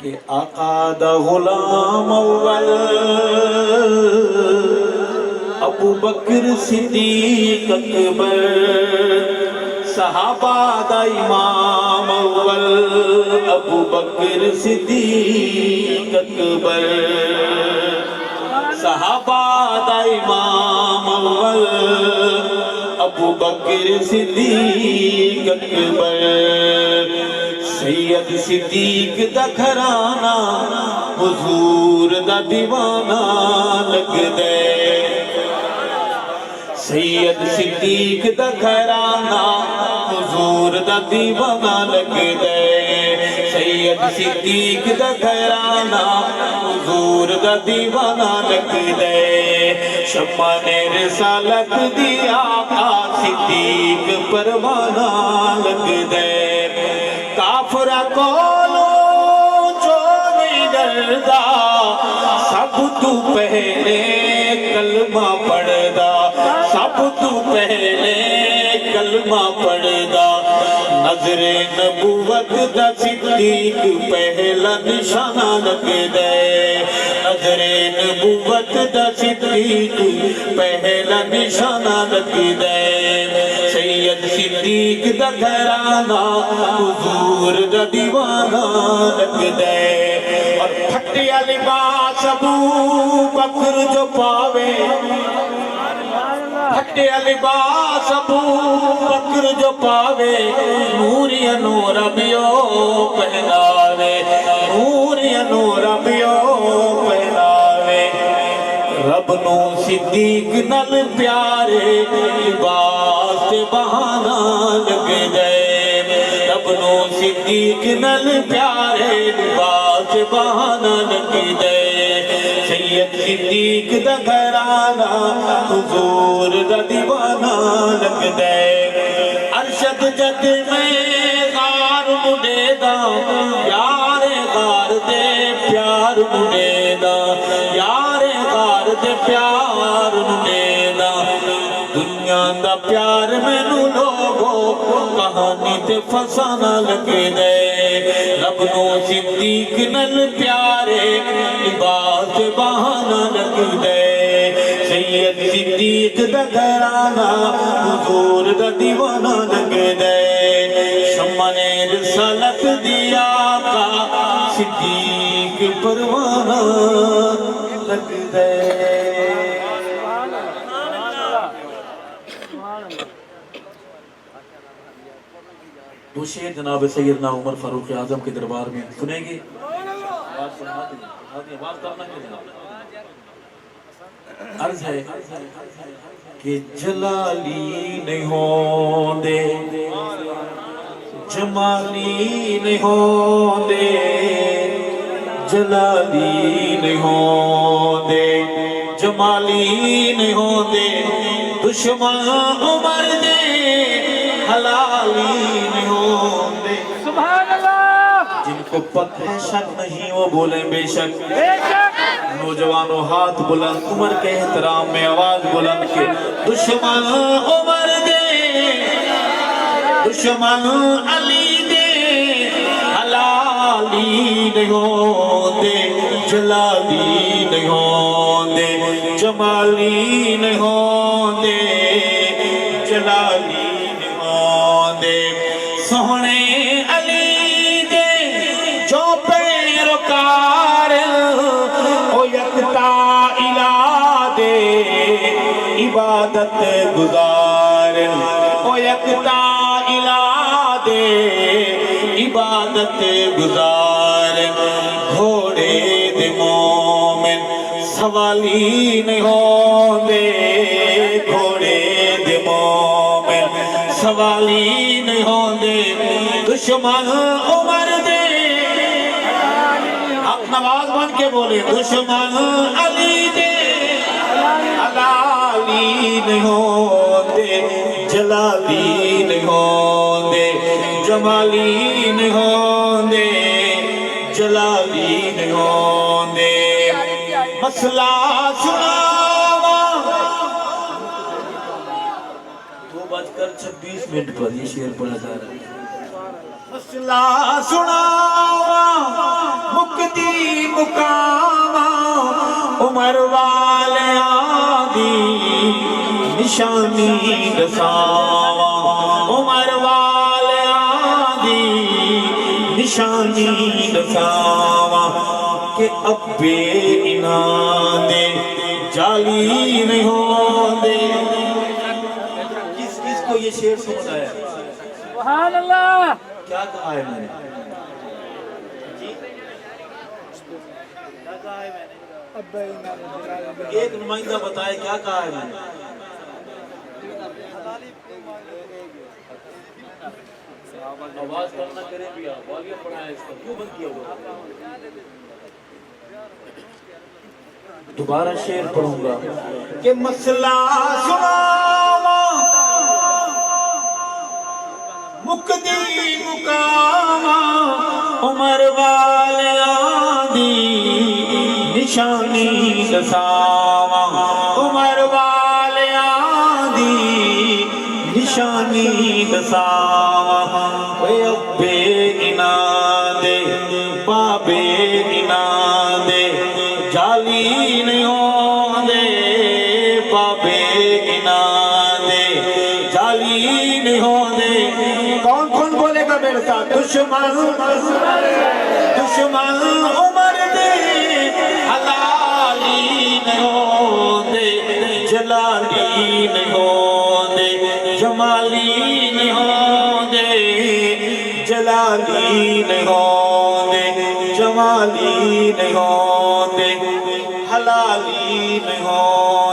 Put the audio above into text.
کہ آقا دا غلام اول ابو بکر صدیق اکبر، صحابہ دا امام اول ابو بکر صدیق اکبر، صحابہ دا امام اول ابو بکر صدیق اکبر، سید صدیق دا گھرانہ حضور دا دیوانہ لگ دے، سید صدیق دا گھرانہ حضور دا دیوانہ لگ دے، سید صدیق دا گھرانہ حضور دا دیوانہ لگ دے، شمع رسالت دی آقا صدیق پروانہ لگ دے، کافرہ کولو جو نہیں ڈردا، سب تو پہلے کلمہ پڑھدا، سب تو پہلے کلمہ پڑھدا، نظر نبوت دا صدیق پہلا نشانہ لگ دے، نظر نبوت دا صدیق پہلا نشانہ لگ دے، سید صدیق دا گھرانہ حضور دا دیوانہ لگ دے، اور پھٹیا لباس ابو بکر جو پاوے، پھٹیا لباس ابو بکر جو پاوے، نوری نور بیو پہناوے، نوری نور بیو پہناوے، رب نو صدیق نل پیارے لباس بہانہ لگ دے، رب نو صدیق نل پیارے لباس بہانہ لگ دے، سید صدیق دا گھرانہ حضور دا دیوانہ لگ دے، ارشد جد میں غار مڈے دا، یار غار دے پیار مڈے دا، یار غار دے پیار مڈے دا، دنیا دا پیار مینو لوگو کہانی تے فسانہ لگ دے، رب نو صدیق نل پیارے لباس بہانہ لگ دے، سید صدیق دا گھرانہ حضور دا دیوانہ لگ دے، شمع رسالت دی آقا صدیق پروانہ لگ دے۔ دو شعر جناب سیدنا عمر فاروق اعظم کے دربار میں سنیں گے، آواز کرنا ہے جناب، عرض ہے کہ جلالی نہیں ہوں دے، جمالی نہیں ہوں دے، جلالی نہیں ہوں دے، جمالی نہیں ہوں دے، دشمن عمر دے حلالی نہیں ہوں دے، سبحان اللہ، جن کو پتہ ہے شک نہیں وہ بولیں بے شک، نوجوانوں ہاتھ بلند، عمر کے احترام میں آواز بلند کے، دشمن عمر دے، دشمن علی دے، حلالی نہیں ہوں دے، جلالی نہیں ہوں دے، جمالی نہیں ہوں دے، جلالی نہیں ہوں دے، سونے علی دے جو پیروکار او یکتا الہ دے عبادت گزار، او یکتا الہ دے عبادت گزار، گھوڑے دے مومن سوالی نہیں ہوں دے، گھوڑے دے مومن سوالی نہیں ہوں دے، دشمن عمر دے، آپ نواز بن کے بولے، دشمن علی دے حلالی نہیں ہوں دے، جلالی نہیں ہوں دے، جمالی نہیں ہوں دے، جلالی نہیں ہوں دے، مسئلہ سناوا 2:26 پر یہ شعر پڑھا جا رہا ہے، مسئلہ سناوا مکتی مکاوا عمر والیاں دی نشانی دساوا عمر والیاں دی نشانی دساوا کہ ابے انہاں دے جالی نہیں ہوندے. کس کو یہ شعر سمجھ آیا؟ سبحان اللہ. کیا کہا ہے میں نے؟ کیا کہا ہے میں نے؟ ایک نمائندہ بتائے کیا کہا ہے میں نے؟ آواز کرنا کریں بھی آپ آگے پڑھائیں اس کا کیوں بند کیا ہوا؟ دوبارہ شعر پڑھوں گا کہ مسئلہ سناوا مکدی مکاوا عمر والیاں دی نشانی دساوا عمر والیاں دی نشانی دساوا اے ابے انہاں دے بابے انہاں دے جالی نہیں ہوندے بابے انہاں دے جالی نہیں ہوندے. کون کون بولے گا میرے ساتھ؟ دشمن عمر دے حلالی نہیں ہوندے جلالی نہیں ہوندے جمالی نہیں ہوندے جلالی نہیں ہوندے جمالی نہیں ہوندے حلالی نہیں ہوندے.